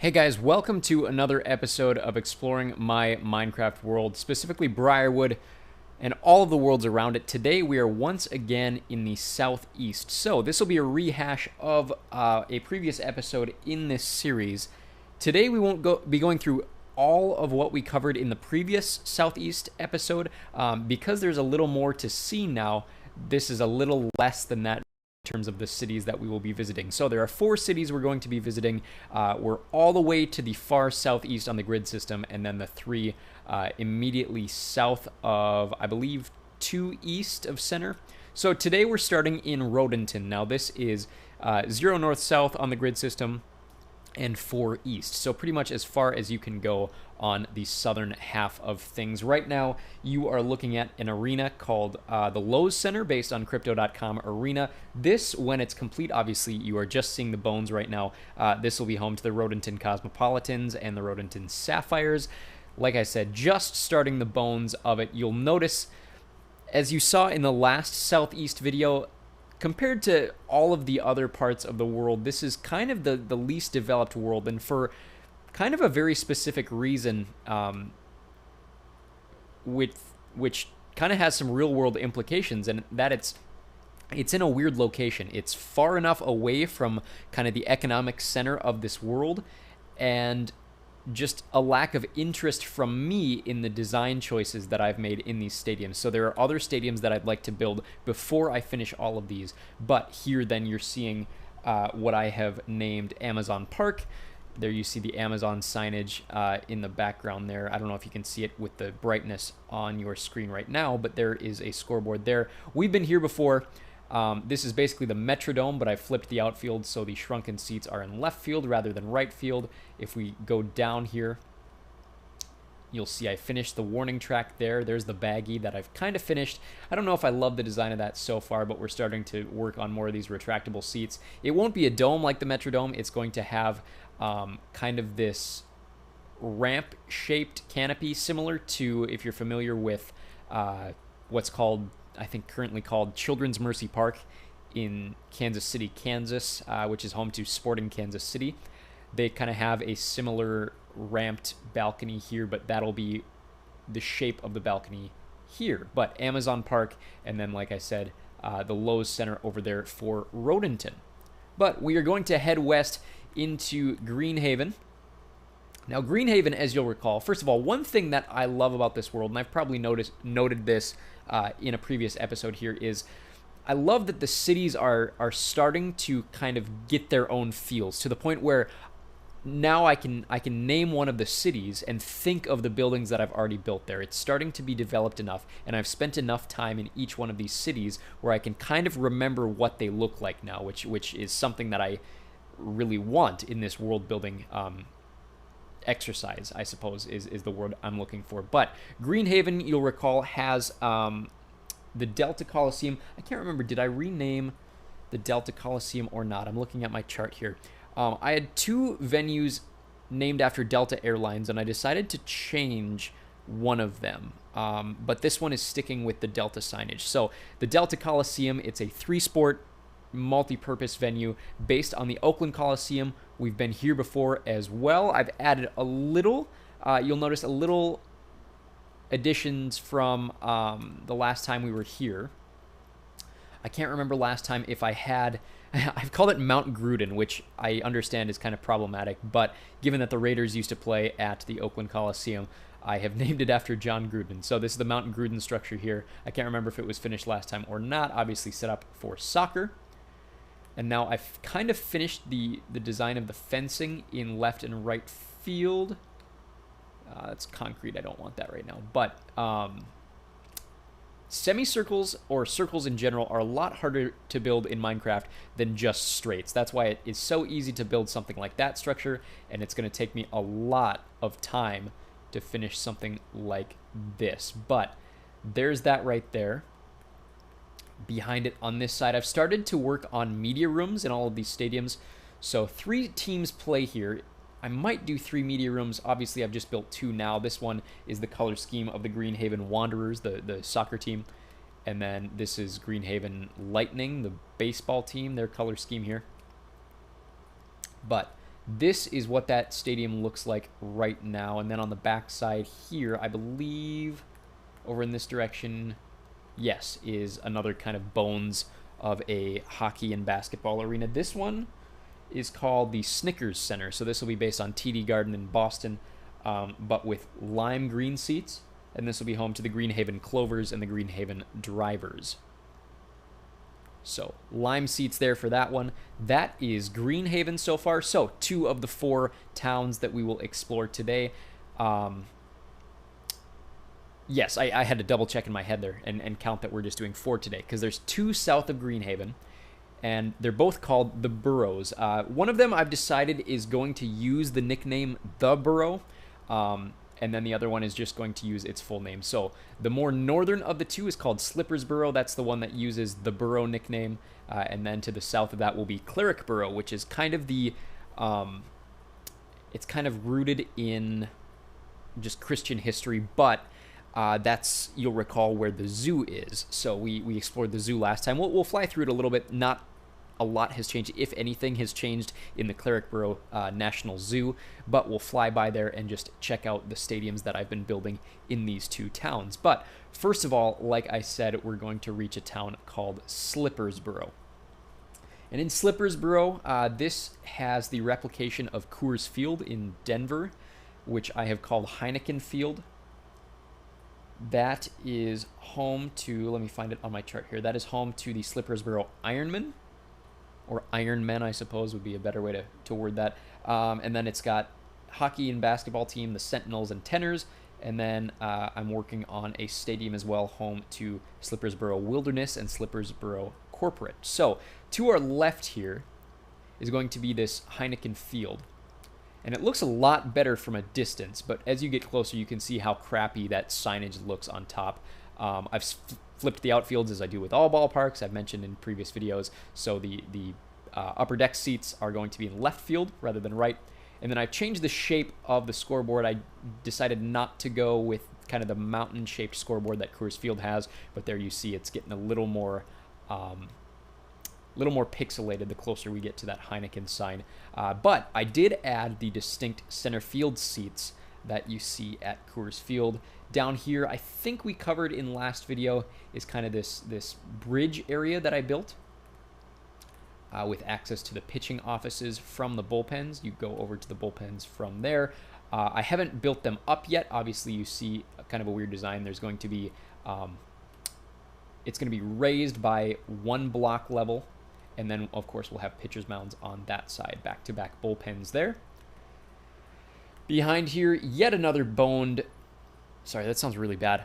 Hey guys, welcome to another episode of exploring my Minecraft world, specifically Briarwood and all of the worlds around it. Today we are once again in the southeast. So this will be a rehash of a previous episode in this series. Today we won't be going through all of what we covered in the previous southeast episode because there's a little more to see now. This is a little less than that in terms of the cities that we will be visiting. So there are 4 cities we're going to be visiting. We're all the way to the far southeast on the grid system, and then the 3 immediately south of, I believe, 2 east of center. So today we're starting in Rhodenton. Now this is 0 north-south on the grid system and 4 east, so pretty much as far as you can go on the southern half of things. Right now you are looking at an arena called the Lowe's Center, based on crypto.com arena. This, when it's complete, obviously you are just seeing the bones right now. This will be home to the Rhodenton Cosmopolitans and the Rhodenton Sapphires. Like I said, just starting the bones of it. You'll notice, as you saw in the last southeast video, compared to all of the other parts of the world, this is kind of the least developed world, and for kind of a very specific reason, which kind of has some real world implications, and that it's in a weird location. It's far enough away from kind of the economic center of this world, and just a lack of interest from me in the design choices that I've made in these stadiums. So there are other stadiums that I'd like to build before I finish all of these, but here then you're seeing what I have named Amazon Park. There you see the Amazon signage in the background there. I don't know if you can see it with the brightness on your screen right now, but there is a scoreboard there. We've been here before. This is basically the Metrodome, but I flipped the outfield so the shrunken seats are in left field rather than right field. If we go down here, you'll see I finished the warning track there. There's the baggy that I've kind of finished. I don't know if I love the design of that so far, but we're starting to work on more of these retractable seats. It won't be a dome like the Metrodome. It's going to have kind of this ramp-shaped canopy, similar to, if you're familiar with what's called, I think currently called Children's Mercy Park in Kansas City, Kansas, which is home to Sporting Kansas City. They kind of have a similar ramped balcony here, but that'll be the shape of the balcony here. But Amazon Park, and then, like I said, the Lowe's Center over there for Rhodenton. But we are going to head west into Greenhaven. Now, Greenhaven, as you'll recall, first of all, one thing that I love about this world, and I've probably noted this in a previous episode here, is I love that the cities are starting to kind of get their own feels, to the point where now I can name one of the cities and think of the buildings that I've already built there. It's starting to be developed enough, and I've spent enough time in each one of these cities where I can kind of remember what they look like now, which is something that I really want in this world building exercise, I suppose, is the word I'm looking for. But Greenhaven, you'll recall, has the Delta Coliseum. I can't remember, did I rename the Delta Coliseum or not? I'm looking at my chart here. I had 2 venues named after Delta Airlines, and I decided to change one of them. But this one is sticking with the Delta signage. So the Delta Coliseum, it's a 3-sport multi-purpose venue based on the Oakland Coliseum. We've been here before as well. I've added a little, you'll notice a little additions from the last time we were here. I can't remember last time if I had, I've called it Mount Gruden, which I understand is kind of problematic, but given that the Raiders used to play at the Oakland Coliseum, I have named it after John Gruden. So this is the Mount Gruden structure here. I can't remember if it was finished last time or not. Obviously set up for soccer. And now I've kind of finished the design of the fencing in left and right field. It's concrete. I don't want that right now. But semicircles, or circles in general, are a lot harder to build in Minecraft than just straights. That's why it is so easy to build something like that structure, and it's going to take me a lot of time to finish something like this. But there's that right there. Behind it on this side, I've started to work on media rooms in all of these stadiums. So 3 teams play here. I might do 3 media rooms. Obviously, I've just built 2 now. This one is the color scheme of the Greenhaven Wanderers, the soccer team. And then this is Greenhaven Lightning, the baseball team, their color scheme here. But This is what that stadium looks like right now. And then on the back side here, I believe over in this direction, yes, is another kind of bones of a hockey and basketball arena. This one is called the Snickers Center. So this will be based on TD Garden in Boston, but with lime green seats. And this will be home to the Greenhaven Clovers and the Greenhaven Drivers. So lime seats there for that one. That is Greenhaven so far. So 2 of the 4 towns that we will explore today. Yes, I had to double check in my head there and count that we're just doing 4 today, because there's 2 south of Greenhaven, and they're both called the Boroughs. One of them I've decided is going to use the nickname The Borough, and then the other one is just going to use its full name. So the more northern of the 2 is called Slippers Borough. That's the one that uses the Borough nickname. And then to the south of that will be Cleric Borough, which is kind of the, it's kind of rooted in just Christian history, but that's, you'll recall, where the zoo is. So we explored the zoo last time. We'll fly through it a little bit. Not a lot has changed, if anything has changed in the Cleric Borough National Zoo, but we'll fly by there and just check out the stadiums that I've been building in these 2 towns. But first of all, like I said, we're going to reach a town called Slippers Borough. And in Slippers Borough, this has the replication of Coors Field in Denver, which I have called Heineken Field. That is home to, let me find it on my chart here, that is home to the Slippers Borough Ironmen, or Ironmen, I suppose would be a better way to word that. And then it's got hockey and basketball team, the Sentinels and Tenors. And then I'm working on a stadium as well, home to Slippers Borough Wilderness and Slippers Borough Corporate. So to our left here is going to be this Heineken Field. And it looks a lot better from a distance, but as you get closer, you can see how crappy that signage looks on top. I've flipped the outfields as I do with all ballparks. I've mentioned in previous videos. So the upper deck seats are going to be in left field rather than right. And then I've changed the shape of the scoreboard. I decided not to go with kind of the mountain-shaped scoreboard that Coors Field has, but there you see it's getting a little more pixelated the closer we get to that Heineken sign. But I did add the distinct center field seats that you see at Coors Field. Down here, I think we covered in last video, is kind of this bridge area that I built with access to the pitching offices from the bullpens. You go over to the bullpens from there. I haven't built them up yet. Obviously, you see kind of a weird design. There's going to be, it's going to be raised by 1 block level. And then, of course, we'll have pitcher's mounds on that side. Back-to-back bullpens there. Behind here, yet another boned... Sorry, that sounds really bad.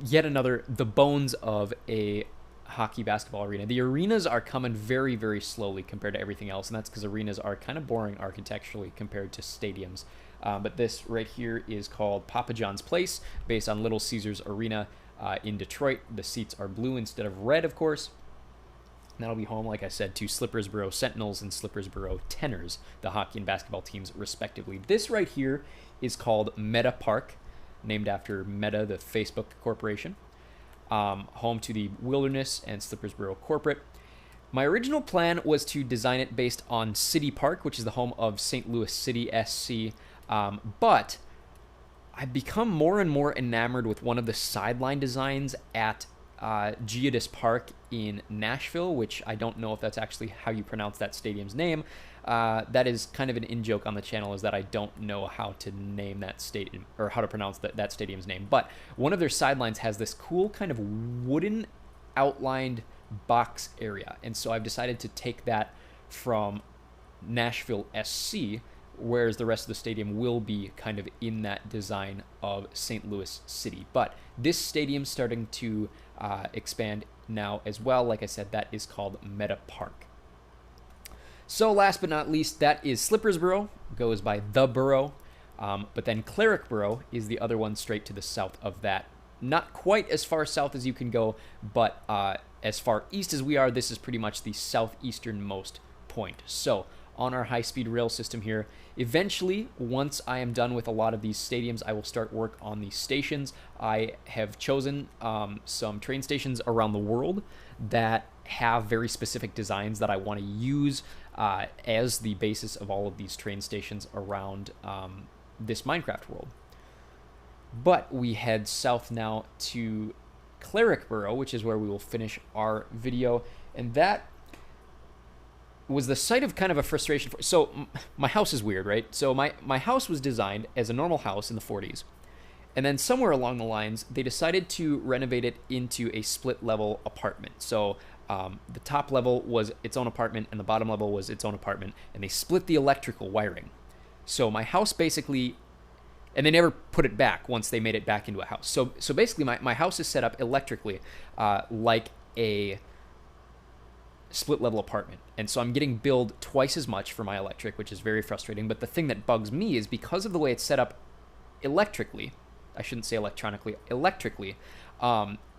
Yet another... The bones of a hockey basketball arena. The arenas are coming very, very slowly compared to everything else. And that's because arenas are kind of boring architecturally compared to stadiums. But this right here is called Papa John's Place, based on Little Caesars Arena in Detroit. The seats are blue instead of red, of course. And that'll be home, like I said, to Slippers Borough Sentinels and Slippers Borough Tenors, the hockey and basketball teams, respectively. This right here is called Meta Park, named after Meta, the Facebook corporation. Home to the Wilderness and Slippers Borough Corporate. My original plan was to design it based on City Park, which is the home of St. Louis City SC. But I've become more and more enamored with one of the sideline designs at Geodis Park in Nashville, which I don't know if that's actually how you pronounce that stadium's name. That is kind of an in-joke on the channel, is that I don't know how to name that stadium, or how to pronounce that stadium's name. But one of their sidelines has this cool kind of wooden outlined box area. And so I've decided to take that from Nashville SC, whereas the rest of the stadium will be kind of in that design of St. Louis City. But this stadium's starting to expand now as well. Like I said, that is called Meta Park. So last but not least, that is Slippers Borough, goes by The Borough. But then Cleric Borough is the other one straight to the south of that. Not quite as far south as you can go, but as far east as we are, this is pretty much the southeasternmost point. So on our high-speed rail system here, eventually, once I am done with a lot of these stadiums, I will start work on these stations. I have chosen some train stations around the world that have very specific designs that I want to use as the basis of all of these train stations around this Minecraft world. But we head south now to Clericborough, which is where we will finish our video, and that was the site of kind of a frustration for. So my house is weird, right? So my house was designed as a normal house in the 40s, and then somewhere along the lines they decided to renovate it into a split level apartment. So the top level was its own apartment and the bottom level was its own apartment, and they split the electrical wiring. So my house basically, and they never put it back once they made it back into a house. So basically my house is set up electrically like a split level apartment. And so I'm getting billed twice as much for my electric, which is very frustrating. But the thing that bugs me is because of the way it's set up electrically, I shouldn't say electronically, electrically,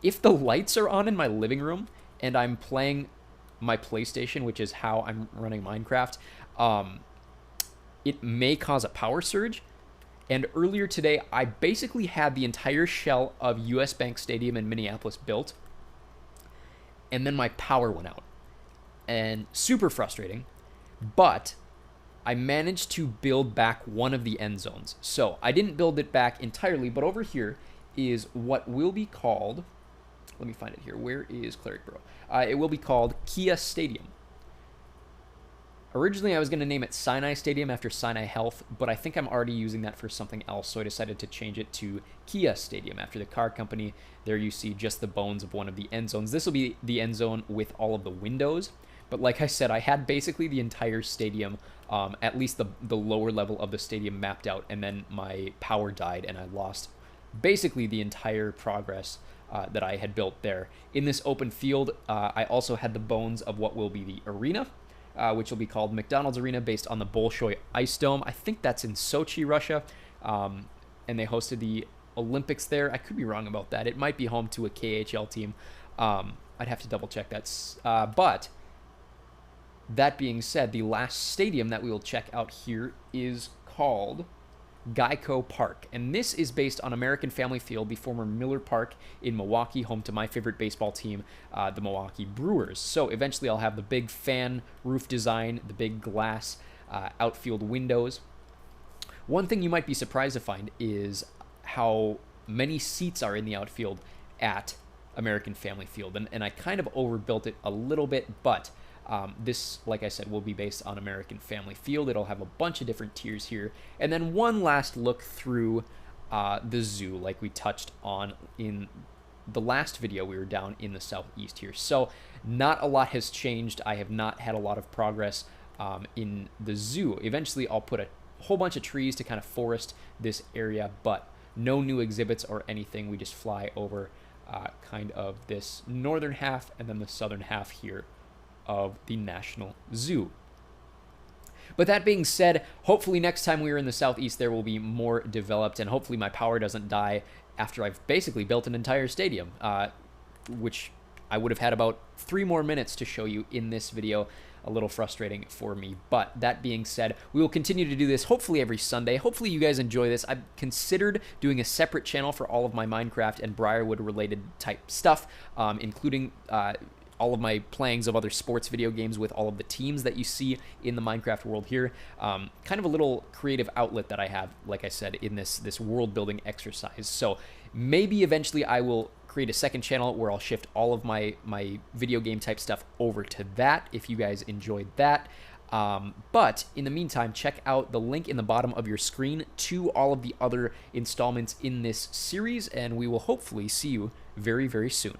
if the lights are on in my living room and I'm playing my PlayStation, which is how I'm running Minecraft, it may cause a power surge. And earlier today, I basically had the entire shell of US Bank Stadium in Minneapolis built, and then my power went out. And super frustrating, but I managed to build back one of the end zones. So I didn't build it back entirely, but over here is what will be called, let me find it here. Where is Clericborough? It will be called Kia Stadium. Originally, I was going to name it Sinai Stadium after Sinai Health, but I think I'm already using that for something else, so I decided to change it to Kia Stadium after the car company. There you see just the bones of one of the end zones. This will be the end zone with all of the windows, but like I said, I had basically the entire stadium, at least the lower level of the stadium mapped out, and then my power died and I lost basically the entire progress that I had built there. In this open field, I also had the bones of what will be the arena, which will be called McDonald's Arena based on the Bolshoi Ice Dome. I think that's in Sochi, Russia, and they hosted the Olympics there. I could be wrong about that. It might be home to a KHL team. I'd have to double check that. But that being said, the last stadium that we will check out here is called Geico Park, and this is based on American Family Field, the former Miller Park in Milwaukee, home to my favorite baseball team, the Milwaukee Brewers. So eventually I'll have the big fan roof design, the big glass outfield windows. One thing you might be surprised to find is how many seats are in the outfield at American Family Field, and I kind of overbuilt it a little bit, but this, like I said, will be based on American Family Field. It'll have a bunch of different tiers here. And then one last look through the zoo, like we touched on in the last video. We were down in the southeast here. So not a lot has changed. I have not had a lot of progress in the zoo. Eventually, I'll put a whole bunch of trees to kind of forest this area, but no new exhibits or anything. We just fly over kind of this northern half and then the southern half here of the National Zoo. But that being said, hopefully next time we are in the southeast there will be more developed, and hopefully my power doesn't die after I've basically built an entire stadium, which I would have had about 3 more minutes to show you in this video. A little frustrating for me. But that being said, we will continue to do this hopefully every Sunday. Hopefully you guys enjoy this. I've considered doing a separate channel for all of my Minecraft and Briarwood related type stuff, including all of my playings of other sports video games with all of the teams that you see in the Minecraft world here. Kind of a little creative outlet that I have, like I said, in this world building exercise. So maybe eventually I will create a second channel where I'll shift all of my video game type stuff over to that if you guys enjoyed that. But in the meantime, check out the link in the bottom of your screen to all of the other installments in this series, and we will hopefully see you very, very soon.